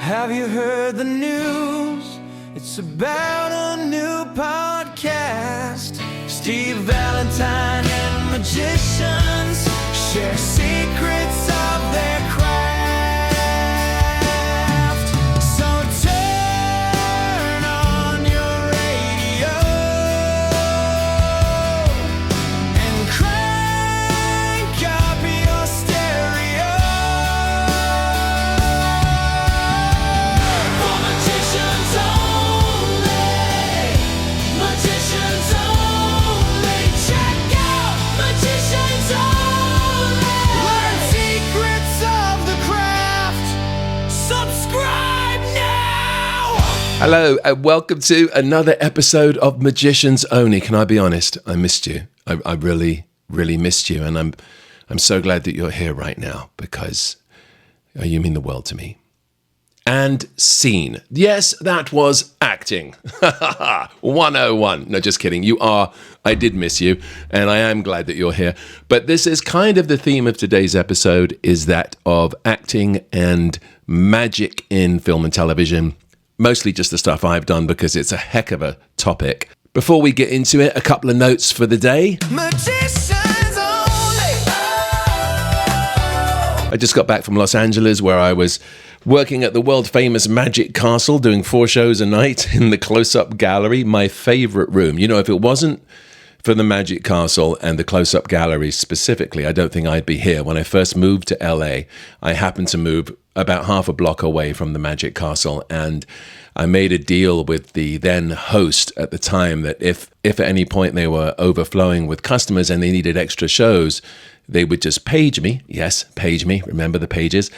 Have you heard the news? It's about a new podcast. Steve Valentine and magicians share secrets of their craft. So turn on your radio and crank up your stereo. For magicians only, magicians only. Check out magicians only. Learn secrets of the craft. Subscribe now. Hello and welcome to another episode of Magicians Only. Can I be honest? I missed you. I really missed you, and I'm so glad that you're here right now because you mean the world to me. And scene. Yes, that was acting. 101. No, just kidding. I did miss you, and I am glad that you're here. But this is kind of the theme of today's episode, is that of acting and magic in film and television. Mostly just the stuff I've done because it's a heck of a topic. Before we get into it, a couple of notes for the day. Magicians only. I just got back from Los Angeles, where I was working at the world-famous Magic Castle, doing 4 shows a night in the close-up gallery, my favorite room. You know, if it wasn't for the Magic Castle and the close-up gallery specifically, I don't think I'd be here. When I first moved to LA, I happened to move about half a block away from the Magic Castle, and I made a deal with the then host at the time that if at any point they were overflowing with customers and they needed extra shows, they would just page me. Yes, page me. Remember the pagers,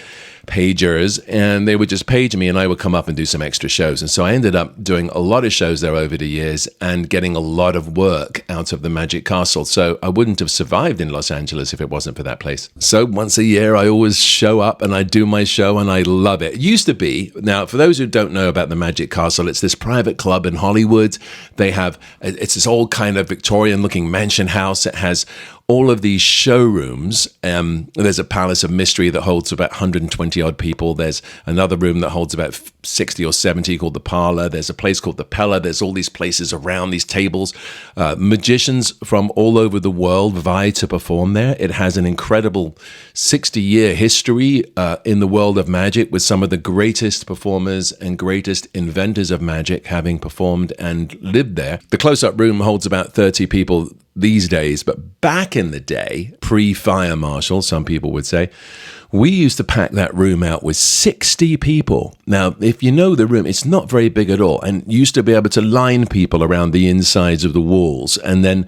and they would just page me and I would come up and do some extra shows. And so I ended up doing a lot of shows there over the years and getting a lot of work out of the Magic Castle. So I wouldn't have survived in Los Angeles if it wasn't for that place. So once a year, I always show up and I do my show and I love it. It used to be, now for those who don't know about the Magic Castle, it's this private club in Hollywood. It's this old kind of Victorian looking mansion house. It has all of these showrooms. There's a Palace of Mystery that holds about 120 odd people. There's another room that holds about 60 or 70 called the Parlor. There's a place called the Pella. There's all these places around these tables. Magicians from all over the world vie to perform there. It has an incredible 60-year history in the world of magic, with some of the greatest performers and greatest inventors of magic having performed and lived there. The close-up room holds about 30 people these days, but back in the day, pre-fire marshal, some people would say, we used to pack that room out with 60 people. Now, if you know the room, it's not very big at all, and used to be able to line people around the insides of the walls, and then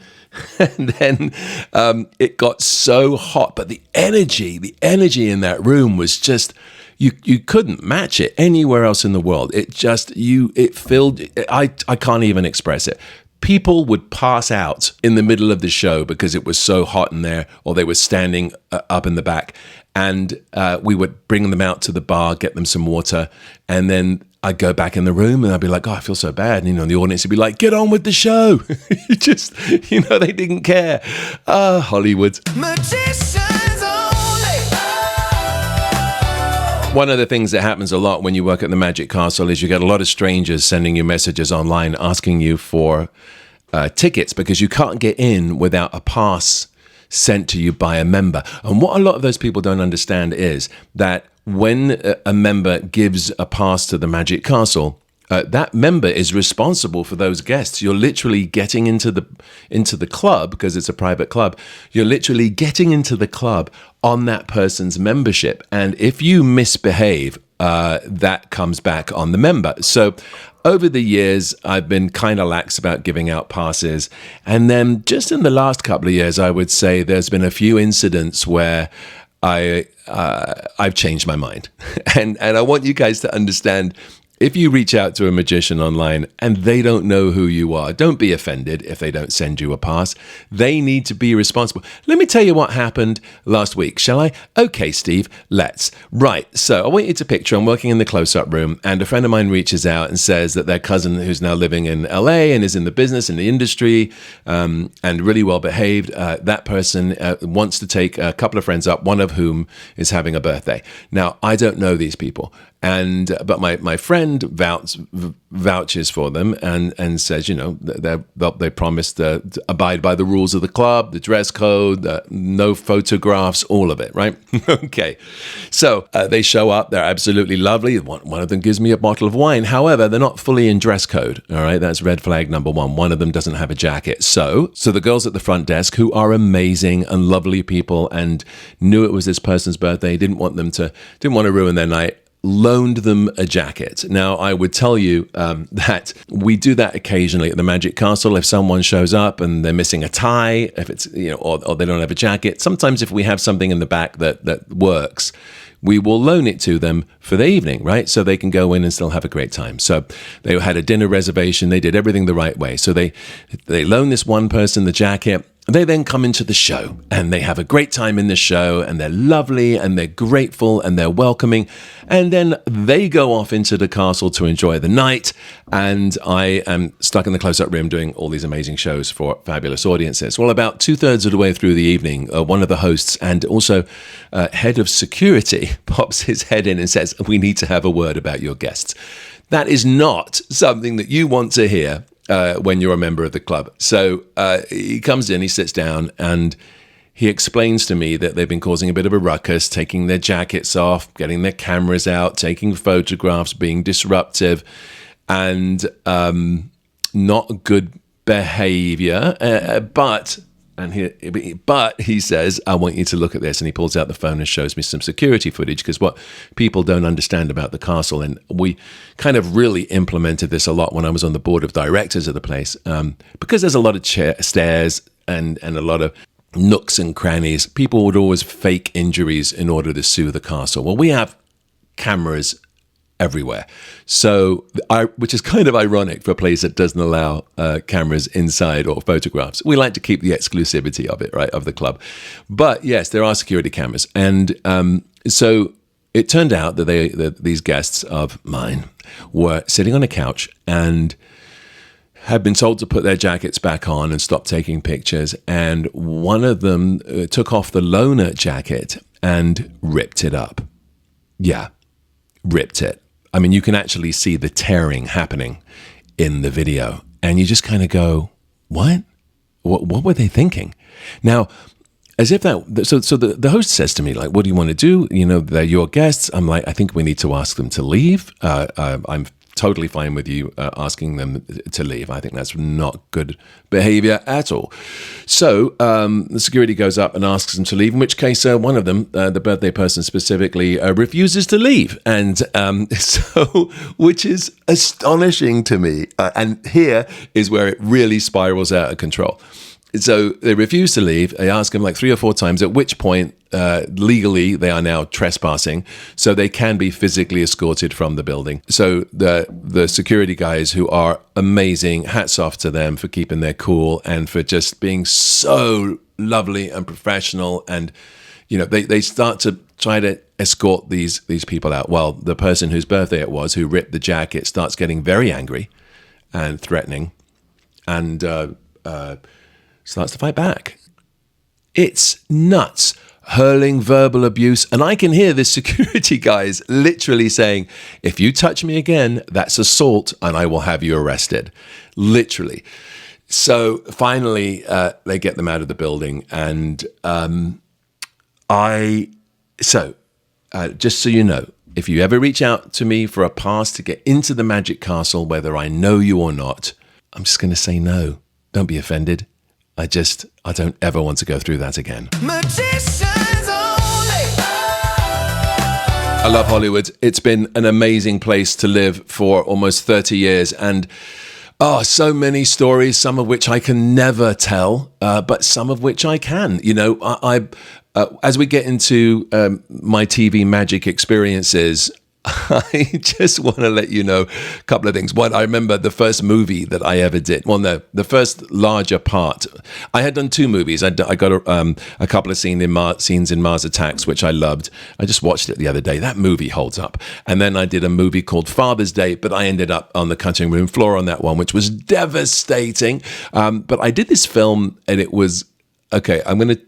it got so hot, but the energy in that room was just, you couldn't match it anywhere else in the world. It filled, I can't even express it. People would pass out in the middle of the show because it was so hot in there, or they were standing up in the back. And we would bring them out to the bar, get them some water, and then I'd go back in the room and I'd be like, oh, I feel so bad. And, the audience would be like, get on with the show. They didn't care. Hollywood. Magicians only. One of the things that happens a lot when you work at the Magic Castle is you get a lot of strangers sending you messages online asking you for tickets because you can't get in without a pass sent to you by a member. And what a lot of those people don't understand is that when a member gives a pass to the Magic Castle, that member is responsible for those guests. You're literally getting into the club, because it's a private club. You're literally getting into the club on that person's membership. And if you misbehave, that comes back on the member. So over the years, I've been kind of lax about giving out passes. And then just in the last couple of years, I would say there's been a few incidents where I've changed my mind. And I want you guys to understand, if you reach out to a magician online and they don't know who you are, don't be offended if they don't send you a pass. They need to be responsible. Let me tell you what happened last week, shall I? Okay, Steve, let's. Right, so I want you to picture I'm working in the close-up room and a friend of mine reaches out and says that their cousin, who's now living in LA and is in the business, in the industry, and really well behaved, that person wants to take a couple of friends up, one of whom is having a birthday. Now, I don't know these people. But my friend vouches for them and says, they promised to abide by the rules of the club, the dress code, no photographs, all of it, right? Okay. So they show up. They're absolutely lovely. One of them gives me a bottle of wine. However, they're not fully in dress code. All right. That's red flag number one. One of them doesn't have a jacket. So the girls at the front desk, who are amazing and lovely people and knew it was this person's birthday, didn't want to ruin their night, loaned them a jacket. Now, I would tell you that we do that occasionally at the Magic Castle. If someone shows up and they're missing a tie, if it's or they don't have a jacket, sometimes if we have something in the back that works, we will loan it to them for the evening, right? So they can go in and still have a great time. So they had a dinner reservation. They did everything the right way. So they loan this one person the jacket. They then come into the show and they have a great time in the show and they're lovely and they're grateful and they're welcoming. And then they go off into the castle to enjoy the night. And I am stuck in the close-up room doing all these amazing shows for fabulous audiences. Well, about 2/3 of the way through the evening, one of the hosts and also head of security pops his head in and says, "We need to have a word about your guests." That is not something that you want to hear when you're a member of the club. So he comes in, he sits down, and he explains to me that they've been causing a bit of a ruckus, taking their jackets off, getting their cameras out, taking photographs, being disruptive, and not good behavior. But he says, "I want you to look at this." And he pulls out the phone and shows me some security footage, because what people don't understand about the castle, and we kind of really implemented this a lot when I was on the board of directors of the place, because there's a lot of stairs and a lot of nooks and crannies. People would always fake injuries in order to sue the castle. Well, we have cameras everywhere. So, which is kind of ironic for a place that doesn't allow cameras inside or photographs. We like to keep the exclusivity of it, right, of the club. But yes, there are security cameras. And so it turned out that these guests of mine were sitting on a couch and had been told to put their jackets back on and stop taking pictures. And one of them took off the loaner jacket and ripped it up. Yeah, ripped it. I mean, you can actually see the tearing happening in the video. And you just kind of go, what? What were they thinking? Now, as if that, so the host says to me, like, "What do you want to do? They're your guests." I'm like, "I think we need to ask them to leave. I'm totally fine with you asking them to leave. I think that's not good behavior at all." So the security goes up and asks them to leave, in which case one of them, the birthday person specifically, refuses to leave. And so, which is astonishing to me. And here is where it really spirals out of control. So they refuse to leave. They ask him like 3 or 4 times, at which point legally they are now trespassing, so they can be physically escorted from the building. So the security guys, who are amazing, hats off to them for keeping their cool and for just being so lovely and professional. And they start to try to escort these people out. Well, the person whose birthday it was, who ripped the jacket, starts getting very angry and threatening, and starts to fight back. It's nuts, hurling verbal abuse. And I can hear the security guys literally saying, "If you touch me again, that's assault and I will have you arrested." Literally. So finally, they get them out of the building. And just so you know, if you ever reach out to me for a pass to get into the Magic Castle, whether I know you or not, I'm just going to say no. Don't be offended. I don't ever want to go through that again. Magicians only. I love Hollywood. It's been an amazing place to live for almost 30 years. And so many stories, some of which I can never tell, but some of which I can. As we get into my TV magic experiences, I just want to let you know a couple of things. One, I remember the first movie that I ever did. Well, no, the first larger part. I had done 2 movies. I got a couple of scenes in Mars Attacks, which I loved. I just watched it the other day. That movie holds up. And then I did a movie called Father's Day, but I ended up on the cutting room floor on that one, which was devastating. But I did this film, and it was, okay, I'm going to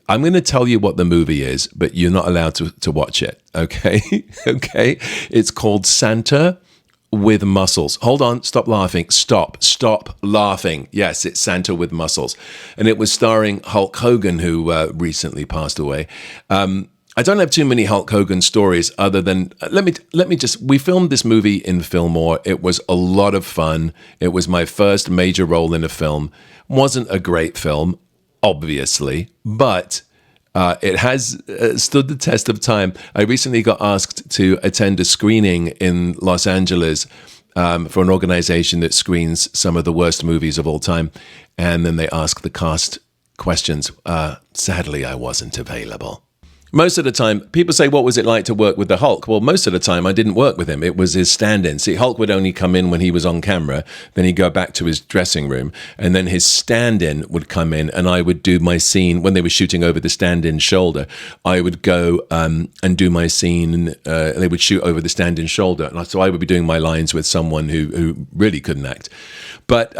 I'm going to tell you what the movie is, but you're not allowed to watch it. Okay. Okay. It's called Santa with Muscles. Hold on. Stop laughing. Stop laughing. Yes, it's Santa with Muscles. And it was starring Hulk Hogan, who recently passed away. I don't have too many Hulk Hogan stories other than, we filmed this movie in Fillmore. It was a lot of fun. It was my first major role in a film. Wasn't a great film, obviously, but it has stood the test of time. I recently got asked to attend a screening in Los Angeles for an organization that screens some of the worst movies of all time. And then they asked the cast questions. Sadly, I wasn't available. Most of the time, people say, what was it like to work with the Hulk? Well, most of the time, I didn't work with him. It was his stand-in. See, Hulk would only come in when he was on camera. Then he'd go back to his dressing room. And then his stand-in would come in, and I would do my scene. When they were shooting over the stand-in's shoulder, I would go and do my scene. They would shoot over the stand-in's shoulder. And so I would be doing my lines with someone who really couldn't act. But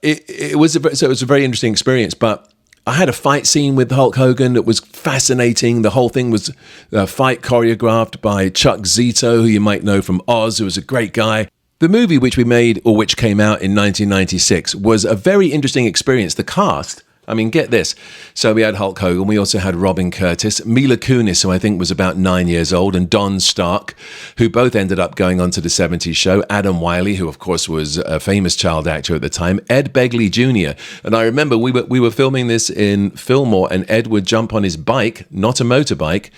it was a very interesting experience. But I had a fight scene with Hulk Hogan that was fascinating. The whole thing was a fight choreographed by Chuck Zito, who you might know from Oz, who was a great guy. The movie which we made, or which came out in 1996, was a very interesting experience. The cast, I mean, get this. So we had Hulk Hogan. We also had Robin Curtis, Mila Kunis, who I think was about 9 years old, and Don Stark, who both ended up going on to the 70s show. Adam Wiley, who of course was a famous child actor at the time. Ed Begley Jr. And I remember we were filming this in Fillmore, and Ed would jump on his bike, not a motorbike,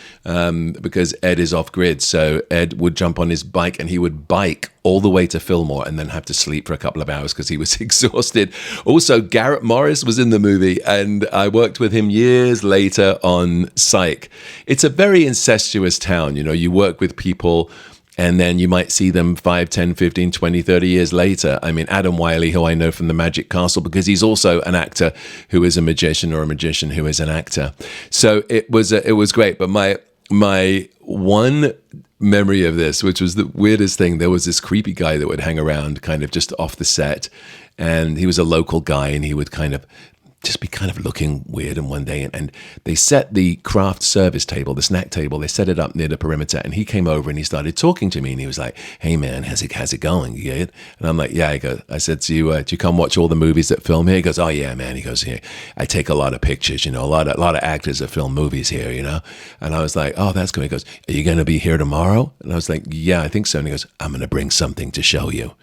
because Ed is off grid. So Ed would jump on his bike and he would bike all the way to Fillmore and then have to sleep for a couple of hours because he was exhausted. Also, Garrett Morris was in the movie, and I worked with him years later on Psych. It's a very incestuous town. You know, you work with people and then you might see them 5, 10, 15, 20, 30 years later. I mean, Adam Wiley, who I know from the Magic Castle, because he's also an actor who is a magician, or a magician who is an actor. So it was great. But my one memory of this, which was the weirdest thing, there was this creepy guy that would hang around kind of just off the set, and he was a local guy, and he would kind of just be kind of looking weird. And one day, and they set the craft service table, the snack table, they set it up near the perimeter, and he came over and he started talking to me, and he was like, "Hey man, how's it going? You get it?" And I'm like, "Yeah." I said, "Do you come watch all the movies that film here?" He goes, "Oh yeah, man." He goes, "Yeah, I take a lot of pictures, you know, a lot of actors that film movies here, you know." And I was like, "Oh, that's cool." He goes, "Are you going to be here tomorrow?" And I was like, "Yeah, I think so." And he goes, "I'm going to bring something to show you."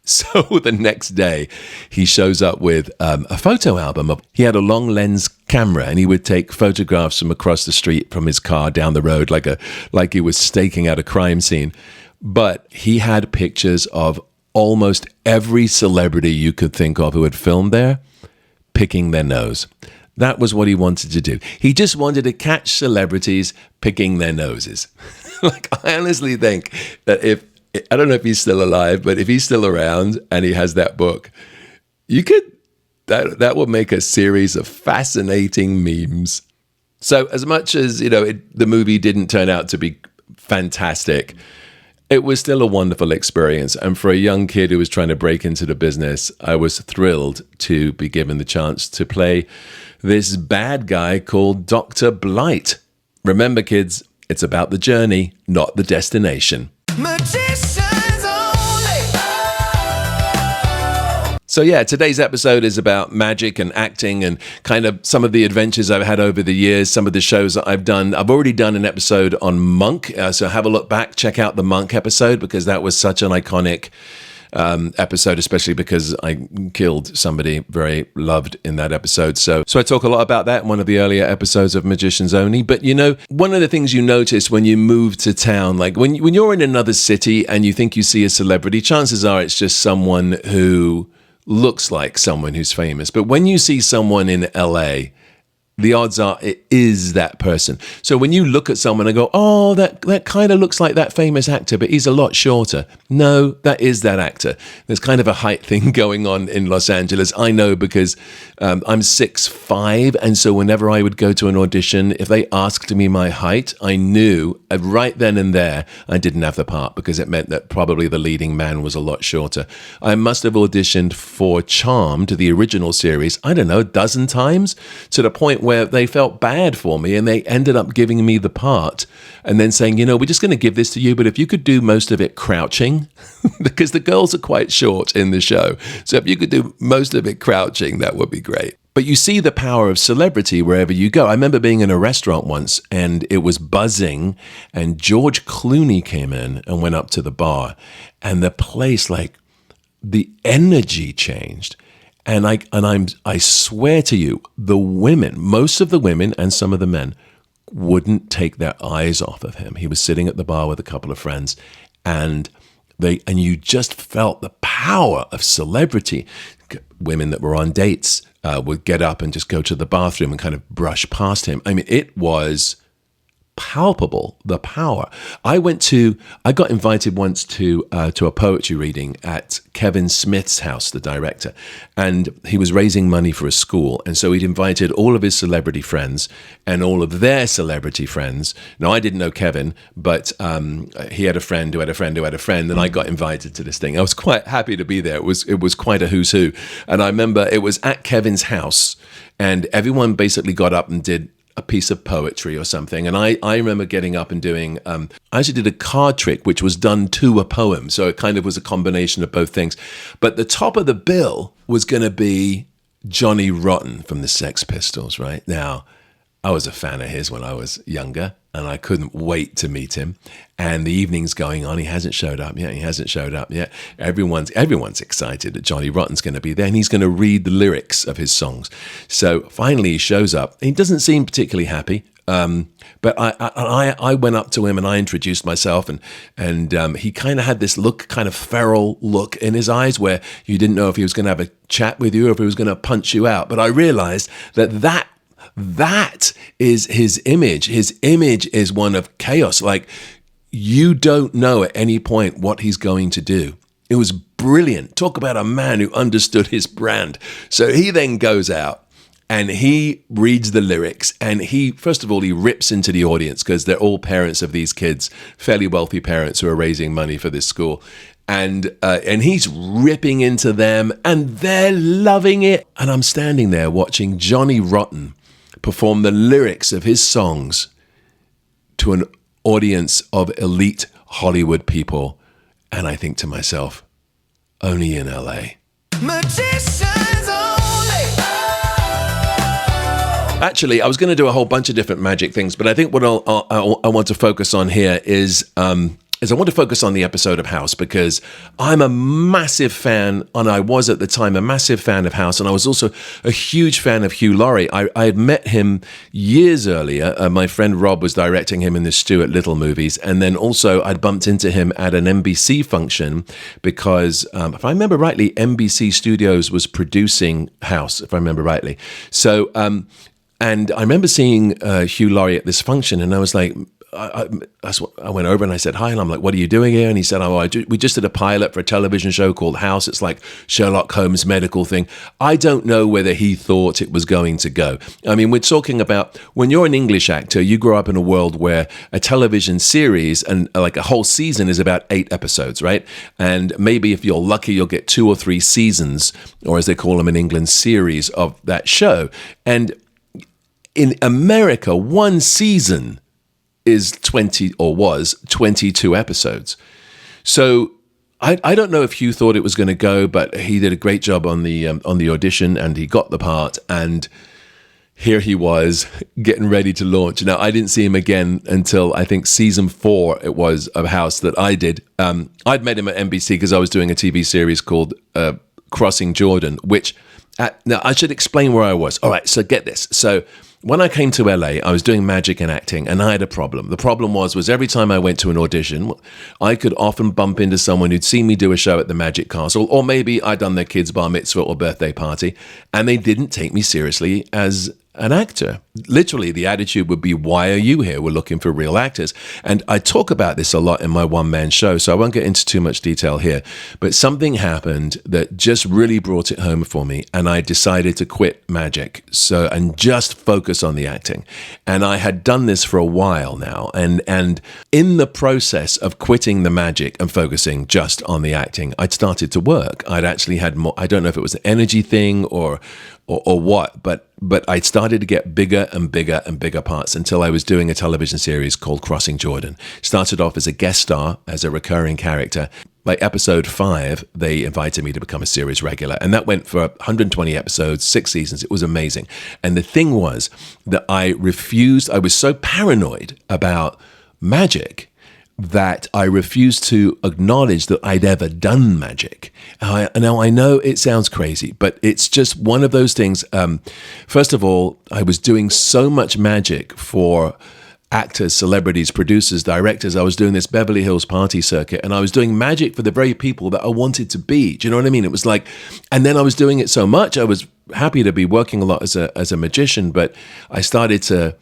So the next day, he shows up with a photo album. He had a long lens camera, and he would take photographs from across the street from his car down the road, like he was staking out a crime scene. But he had pictures of almost every celebrity you could think of who had filmed there, picking their nose. That was what he wanted to do. He just wanted to catch celebrities picking their noses. Like, I honestly think that I don't know if he's still alive, but if he's still around and he has that book, that would make a series of fascinating memes. So as much as, you know, the movie didn't turn out to be fantastic, it was still a wonderful experience. And for a young kid who was trying to break into the business, I was thrilled to be given the chance to play this bad guy called Dr. Blight. Remember, kids, it's about the journey, not the destination. Magicians only. So yeah, today's episode is about magic and acting and kind of some of the adventures I've had over the years, some of the shows that I've done. I've already done an episode on Monk, so have a look back, check out the Monk episode, because that was such an iconic episode, especially because I killed somebody very loved in that episode. So I talk a lot about that in one of the earlier episodes of Magicians Only. But you know, one of the things you notice when you move to town, like when you're in another city and you think you see a celebrity, chances are it's just someone who looks like someone who's famous. But when you see someone in LA, the odds are it is that person. So when you look at someone and go, "Oh, that kind of looks like that famous actor, but he's a lot shorter." No, that is that actor. There's kind of a height thing going on in Los Angeles. I know because I'm 6'5", and so whenever I would go to an audition, if they asked me my height, I knew right then and there I didn't have the part, because it meant that probably the leading man was a lot shorter. I must have auditioned for Charmed, the original series, I don't know, a dozen times, to the point where they felt bad for me and they ended up giving me the part and then saying, we're just going to give this to you, but if you could do most of it crouching, because the girls are quite short in the show. So if you could do most of it crouching, that would be great. But you see the power of celebrity wherever you go. I remember being in a restaurant once and it was buzzing and George Clooney came in and went up to the bar and the place, like the energy changed. And I swear to you, the women, most of the women and some of the men wouldn't take their eyes off of him. He was sitting at the bar with a couple of friends and you just felt the power of celebrity. Women that were on dates would get up and just go to the bathroom and kind of brush past him. I mean, it was palpable, the power. I got invited once to a poetry reading at Kevin Smith's house, the director, and he was raising money for a school, and so he'd invited all of his celebrity friends and all of their celebrity friends. Now, I didn't know Kevin, but he had a friend who had a friend who had a friend, and I got invited to this thing. I was quite happy to be there. It was quite a who's who, and I remember it was at Kevin's house, and everyone basically got up and did a piece of poetry or something. And I remember getting up and doing, I actually did a card trick, which was done to a poem. So it kind of was a combination of both things. But the top of the bill was going to be Johnny Rotten from the Sex Pistols, right? Now, I was a fan of his when I was younger, and I couldn't wait to meet him. And the evening's going on. He hasn't showed up yet. He hasn't showed up yet. Everyone's excited that Johnny Rotten's going to be there, and he's going to read the lyrics of his songs. So finally, he shows up. He doesn't seem particularly happy. But I went up to him and I introduced myself, and he kind of had this look, kind of feral look in his eyes, where you didn't know if he was going to have a chat with you or if he was going to punch you out. But I realized that is his image. His image is one of chaos. Like, you don't know at any point what he's going to do. It was brilliant. Talk about a man who understood his brand. So he then goes out and he reads the lyrics, and he rips into the audience, because they're all parents of these kids, fairly wealthy parents who are raising money for this school. And he's ripping into them and they're loving it. And I'm standing there watching Johnny Rotten perform the lyrics of his songs to an audience of elite Hollywood people. And I think to myself, only in LA. Magicians only. Actually, I was going to do a whole bunch of different magic things, but I think what I want to focus on here is I want to focus on the episode of House, because I'm a massive fan, and I was at the time a massive fan of House, and I was also a huge fan of Hugh Laurie. I had met him years earlier. My friend Rob was directing him in the Stuart Little movies, and then also I'd bumped into him at an NBC function because, if I remember rightly, NBC Studios was producing House, if I remember rightly. So, and I remember seeing Hugh Laurie at this function, and I was like, I went over and I said hi, and I'm like, what are you doing here? And he said, we just did a pilot for a television show called House. It's like Sherlock Holmes medical thing. I don't know whether he thought it was going to go. I mean, we're talking about, when you're an English actor, you grow up in a world where a television series and like a whole season is about 8 episodes, right? And maybe if you're lucky, you'll get 2 or 3 seasons, or as they call them in England, series of that show. And in America, one season is 20 or was 22 episodes. So I don't know if Hugh thought it was going to go, but he did a great job on the audition, and he got the part, and here he was getting ready to launch. Now, I didn't see him again until I think season 4 it was of House that I did. I'd met him at NBC because I was doing a TV series called Crossing Jordan, which now I should explain where I was. All right, so get this. So when I came to LA, I was doing magic and acting, and I had a problem. The problem was every time I went to an audition, I could often bump into someone who'd seen me do a show at the Magic Castle, or maybe I'd done their kid's bar mitzvah or birthday party, and they didn't take me seriously as an actor. Literally, the attitude would be, why are you here? We're looking for real actors. And I talk about this a lot in my one-man show, so I won't get into too much detail here. But something happened that just really brought it home for me, and I decided to quit magic and just focus on the acting. And I had done this for a while now. And in the process of quitting the magic and focusing just on the acting, I'd started to work. I'd actually had more, I don't know if it was an energy thing or what, but but I started to get bigger and bigger and bigger parts until I was doing a television series called Crossing Jordan. Started off as a guest star, as a recurring character. By episode 5, they invited me to become a series regular. And that went for 120 episodes, 6 seasons. It was amazing. And the thing was that I was so paranoid about magic that I refused to acknowledge that I'd ever done magic. Now, I know it sounds crazy, but it's just one of those things. First of all, I was doing so much magic for actors, celebrities, producers, directors. I was doing this Beverly Hills party circuit, and I was doing magic for the very people that I wanted to be. Do you know what I mean? It was like, and then I was doing it so much, I was happy to be working a lot as a magician, but I started to,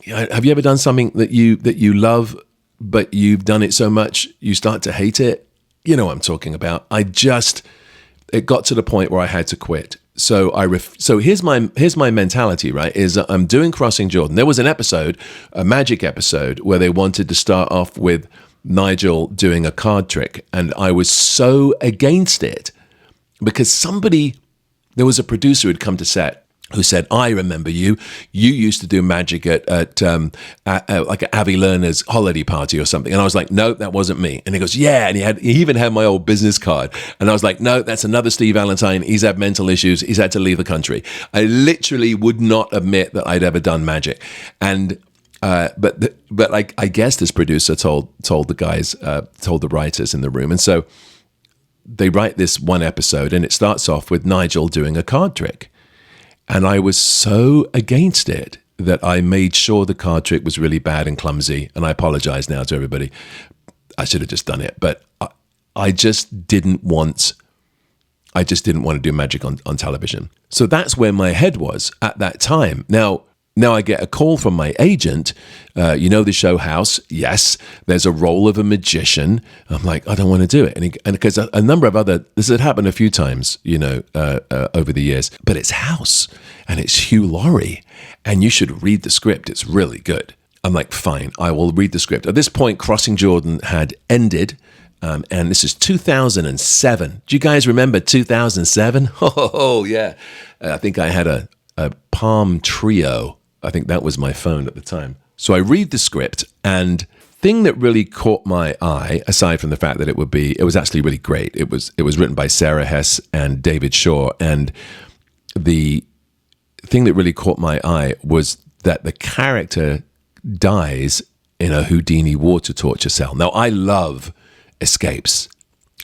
have you ever done something that you love, but you've done it so much, you start to hate it? You know what I'm talking about. It got to the point where I had to quit. So here's my mentality, right? Is I'm doing Crossing Jordan. There was an episode, a magic episode, where they wanted to start off with Nigel doing a card trick. And I was so against it because there was a producer who'd come to set who said, I remember you used to do magic at like an Avi Lerner's holiday party or something. And I was like, no, that wasn't me. And he goes, yeah. And he even had my old business card. And I was like, no, that's another Steve Valentine. He's had mental issues. He's had to leave the country. I literally would not admit that I'd ever done magic. And but I guess this producer told the writers in the room. And so they write this one episode, and it starts off with Nigel doing a card trick. And I was so against it that I made sure the card trick was really bad and clumsy. And I apologize now to everybody. I should have just done it. But I just didn't want to do magic on television. So that's where my head was at that time. Now I get a call from my agent. You know the show House? Yes. There's a role of a magician. I'm like, I don't want to do it. And because a number of this had happened a few times, over the years. But it's House, and it's Hugh Laurie, and you should read the script. It's really good. I'm like, fine, I will read the script. At this point, Crossing Jordan had ended. And this is 2007. Do you guys remember 2007? Oh yeah. I think I had a Palm Trio. I think that was my phone at the time. So I read the script, and thing that really caught my eye, aside from the fact that it was actually really great. It was written by Sarah Hess and David Shaw, and the thing that really caught my eye was that the character dies in a Houdini water torture cell. Now, I love escapes.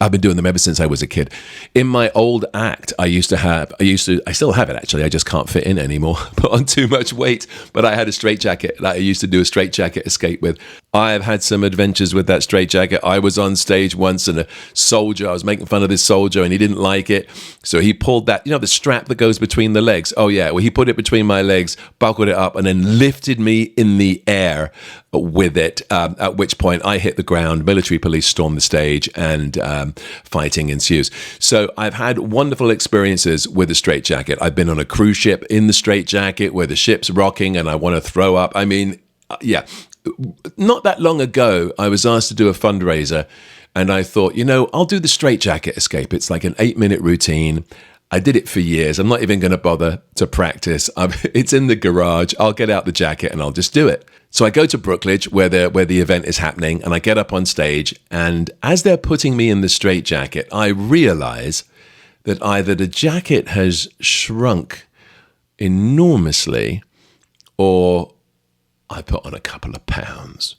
I've been doing them ever since I was a kid. In my old act, I still have it actually, I just can't fit in anymore, put on too much weight, but I had a straitjacket that I used to do a straitjacket escape with. I've had some adventures with that straitjacket. I was on stage once, and I was making fun of this soldier, and he didn't like it. So he pulled that, the strap that goes between the legs. Oh yeah, well he put it between my legs, buckled it up, and then lifted me in the air with it, at which point I hit the ground, military police storm the stage, and fighting ensues. So I've had wonderful experiences with a straitjacket. I've been on a cruise ship in the straitjacket where the ship's rocking and I want to throw up. I mean, yeah. Not that long ago, I was asked to do a fundraiser, and I thought, I'll do the straitjacket escape. It's like an 8-minute routine. I did it for years. I'm not even going to bother to practice. It's in the garage. I'll get out the jacket and I'll just do it. So I go to Brookledge where the event is happening, and I get up on stage, and as they're putting me in the straitjacket, I realize that either the jacket has shrunk enormously or I put on a couple of pounds.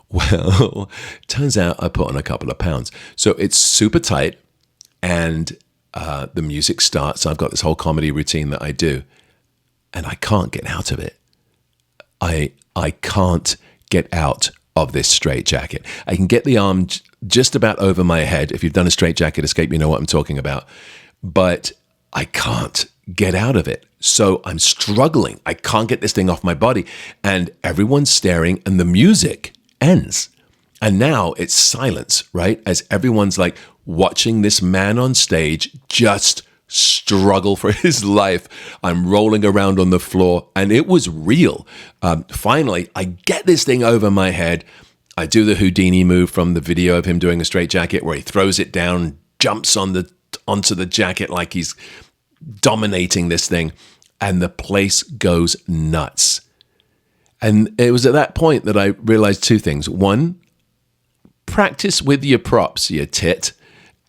Well, turns out I put on a couple of pounds. So it's super tight, and the music starts. I've got this whole comedy routine that I do, and I can't get out of it. I can't get out of this straitjacket. I can get the arm just about over my head. If you've done a straitjacket escape, you know what I'm talking about. But I can't get out of it. So I'm struggling. I can't get this thing off my body. And everyone's staring, and the music ends. And now it's silence, right? As everyone's like watching this man on stage just struggle for his life. I'm rolling around on the floor, and it was real. Finally, I get this thing over my head. I do the Houdini move from the video of him doing a straitjacket where he throws it down, jumps onto the jacket like he's dominating this thing. and the place goes nuts. And it was at that point that I realized two things. One, practice with your props, you tit.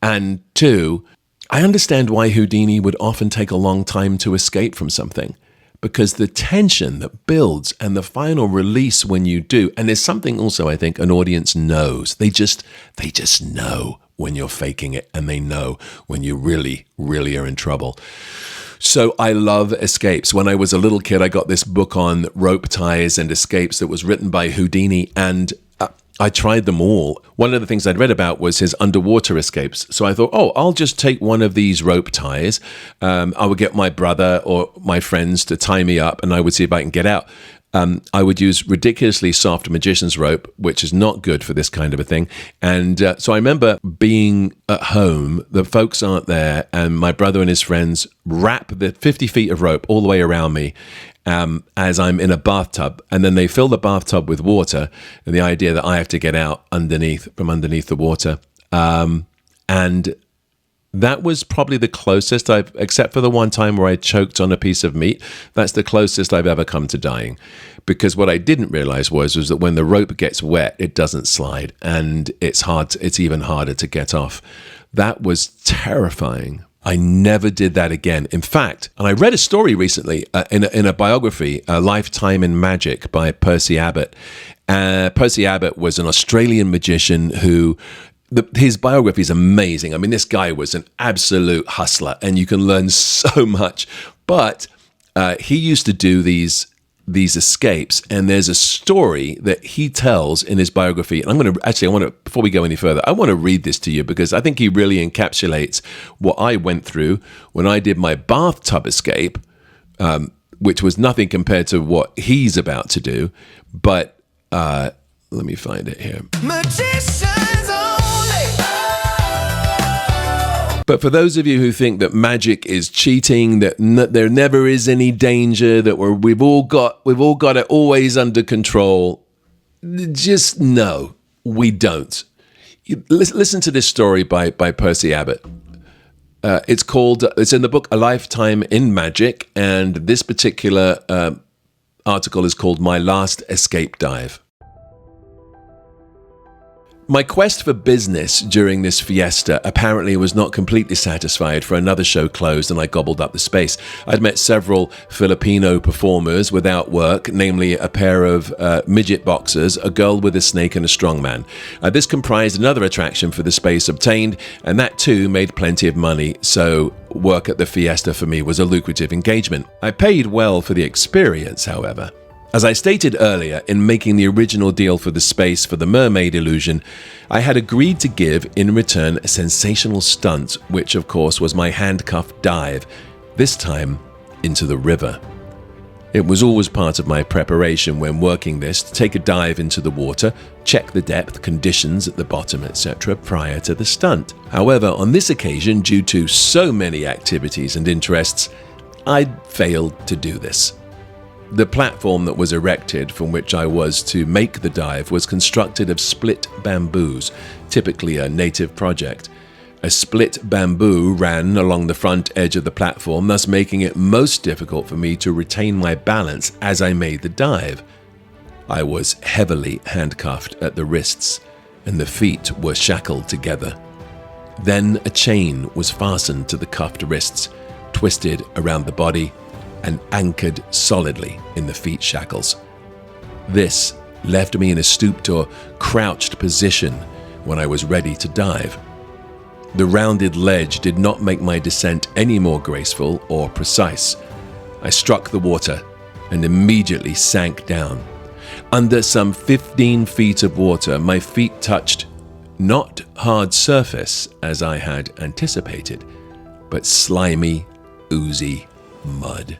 And two, I understand why Houdini would often take a long time to escape from something, because the tension that builds and the final release when you do, and there's something also I think an audience knows. They just know when you're faking it, and they know when you really, really are in trouble. So I love escapes. When I was a little kid, I got this book on rope ties and escapes that was written by Houdini, and I tried them all. One of the things I'd read about was his underwater escapes. So I thought, I'll just take one of these rope ties. I would get my brother or my friends to tie me up, and I would see if I can get out. I would use ridiculously soft magician's rope, which is not good for this kind of a thing. And so I remember being at home, the folks aren't there, and my brother and his friends wrap the 50 feet of rope all the way around me as I'm in a bathtub. And then they fill the bathtub with water, and the idea that I have to get out from underneath the water. And that was probably the closest except for the one time where I choked on a piece of meat, that's the closest I've ever come to dying. Because what I didn't realize was that when the rope gets wet, it doesn't slide, and it's even harder to get off. That was terrifying. I never did that again. In fact, and I read a story recently in a biography, A Lifetime in Magic by Percy Abbott. Percy Abbott was an Australian magician who... his biography is amazing. I mean, this guy was an absolute hustler, and you can learn so much. But he used to do these escapes, and there's a story that he tells in his biography. And before we go any further, I want to read this to you because I think he really encapsulates what I went through when I did my bathtub escape, which was nothing compared to what he's about to do. But let me find it here. Magicians only. But for those of you who think that magic is cheating, that there never is any danger, that we've all got it always under control, just no, we don't. Listen to this story by Percy Abbott. It's in the book A Lifetime in Magic, and this particular article is called My Last Escape Dive. My quest for business during this fiesta apparently was not completely satisfied, for another show closed and I gobbled up the space. I'd met several Filipino performers without work, namely a pair of midget boxers, a girl with a snake, and a strongman. This comprised another attraction for the space obtained, and that too made plenty of money, so work at the fiesta for me was a lucrative engagement. I paid well for the experience, however. As I stated earlier, in making the original deal for the space for the mermaid illusion, I had agreed to give in return a sensational stunt, which of course was my handcuffed dive, this time into the river. It was always part of my preparation when working this to take a dive into the water, check the depth, conditions at the bottom, etc. prior to the stunt. However, on this occasion, due to so many activities and interests, I'd failed to do this. The platform that was erected from which I was to make the dive was constructed of split bamboos, typically a native project. A split bamboo ran along the front edge of the platform, thus making it most difficult for me to retain my balance as I made the dive. I was heavily handcuffed at the wrists, and the feet were shackled together. Then a chain was fastened to the cuffed wrists, twisted around the body, and anchored solidly in the feet shackles. This left me in a stooped or crouched position when I was ready to dive. The rounded ledge did not make my descent any more graceful or precise. I struck the water and immediately sank down. Under some 15 feet of water, my feet touched not hard surface as I had anticipated, but slimy, oozy mud.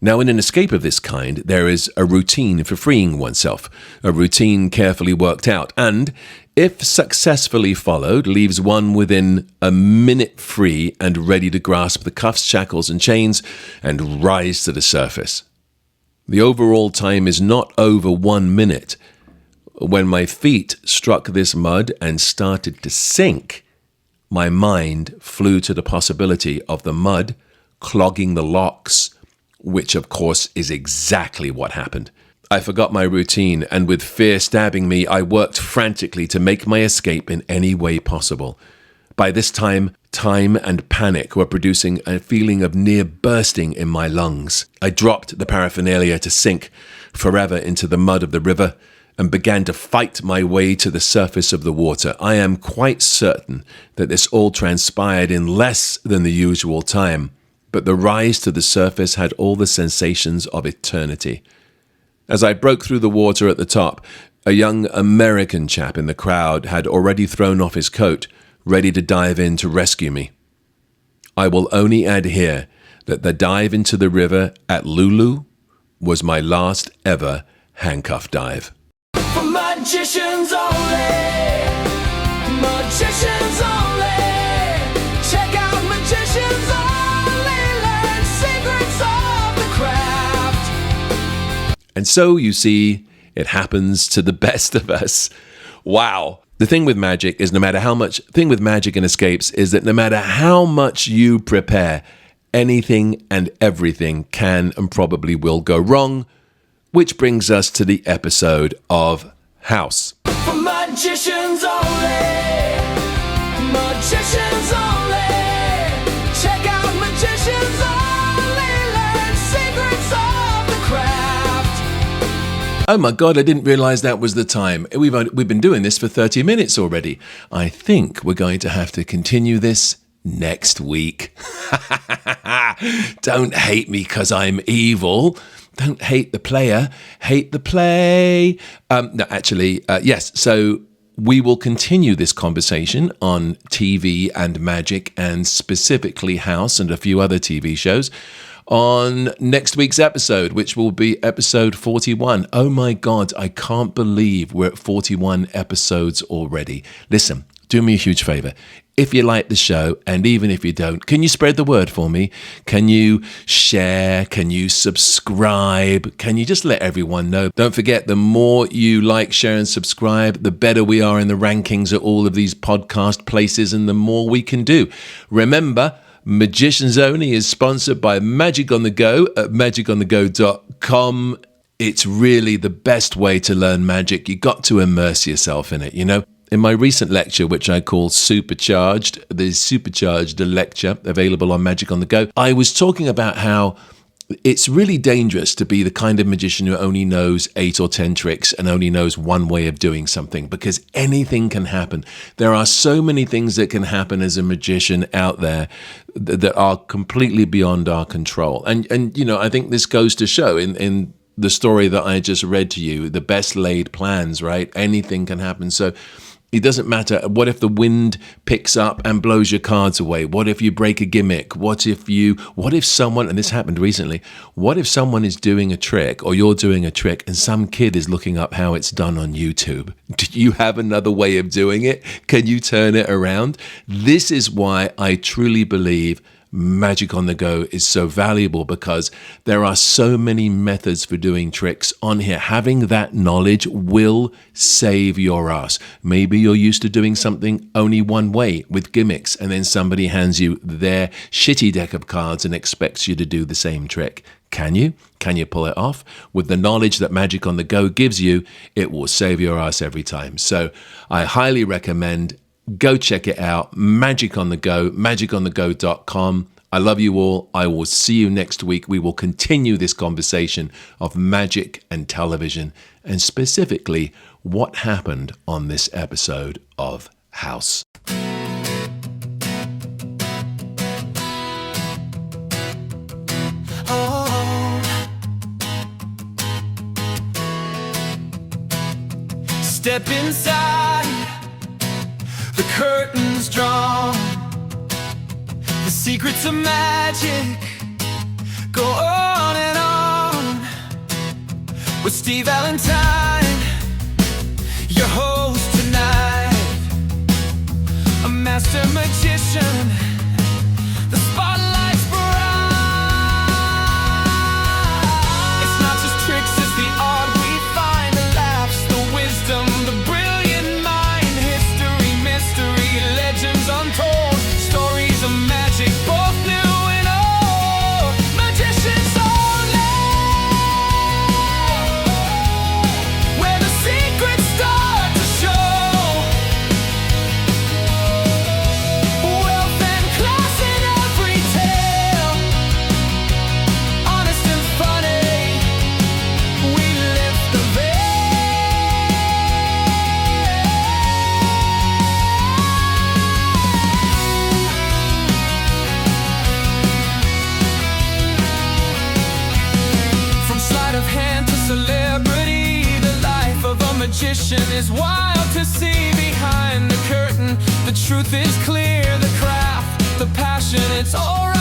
Now, in an escape of this kind, there is a routine for freeing oneself, a routine carefully worked out, and, if successfully followed, leaves one within a minute free and ready to grasp the cuffs, shackles, and chains and rise to the surface. The overall time is not over 1 minute. When my feet struck this mud and started to sink, my mind flew to the possibility of the mud clogging the locks, which of course is exactly what happened. I forgot my routine, and with fear stabbing me, I worked frantically to make my escape in any way possible. By this time and panic were producing a feeling of near bursting in my lungs. I dropped the paraphernalia to sink forever into the mud of the river and began to fight my way to the surface of the water. I am quite certain that this all transpired in less than the usual time, but the rise to the surface had all the sensations of eternity. As I broke through the water at the top, a young American chap in the crowd had already thrown off his coat, ready to dive in to rescue me. I will only add here that the dive into the river at Lulu was my last ever handcuff dive. For magicians only. Magicians only. Check out magicians only. Learn secrets of the craft. And so, you see, it happens to the best of us. Wow. The thing with magic and escapes is that no matter how much you prepare, anything and everything can and probably will go wrong, which brings us to the episode of House. For magicians only. Magicians only. Check out magicians only. Learn secrets of the craft. Oh my God, I didn't realize that was the time. We've been doing this for 30 minutes already. I think we're going to have to continue this next week. Don't hate me because I'm evil. Don't hate the player, hate the play. Yes. So we will continue this conversation on TV and magic, and specifically House and a few other TV shows, on next week's episode, which will be episode 41. Oh my God, I can't believe we're at 41 episodes already. Listen, do me a huge favor. If you like the show, and even if you don't, can you spread the word for me? Can you share? Can you subscribe? Can you just let everyone know? Don't forget, the more you like, share, and subscribe, the better we are in the rankings at all of these podcast places, and the more we can do. Remember, Magicians Only is sponsored by Magic on the Go at magiconthego.com. It's really the best way to learn magic. You got to immerse yourself in it, you know? In my recent lecture, which I call Supercharged, the Supercharged lecture available on Magic on the Go, I was talking about how it's really dangerous to be the kind of magician who only knows 8 or 10 tricks and only knows one way of doing something, because anything can happen. There are so many things that can happen as a magician out there that are completely beyond our control. And you know, I think this goes to show in the story that I just read to you, the best laid plans, right? Anything can happen. So it doesn't matter. What if the wind picks up and blows your cards away? What if you break a gimmick? What if someone, and this happened recently, what if someone is doing a trick, or you're doing a trick, and some kid is looking up how it's done on YouTube? Do you have another way of doing it? Can you turn it around? This is why I truly believe Magic on the Go is so valuable, because there are so many methods for doing tricks on here. Having that knowledge will save your ass. Maybe you're used to doing something only one way with gimmicks, and then somebody hands you their shitty deck of cards and expects you to do the same trick. Can you? Can you pull it off? With the knowledge that Magic on the Go gives you, it will save your ass every time. So I highly recommend, go check it out. Magic on the Go, magiconthego.com. I love you all. I will see you next week. We will continue this conversation of magic and television, and specifically what happened on this episode of House. Step inside. The curtains drawn, the secrets of magic go on and on. With Steve Valentine, your host tonight, a master magician. The spotlight's bright. It's not just tricks, it's the art we find, the laughs, the wisdom, the brilliant mind, history, mystery, legends untold, stories of magic, both new and old. Magicians only. magician is wild to see behind the curtain. The truth is clear, the craft, the passion, it's alright.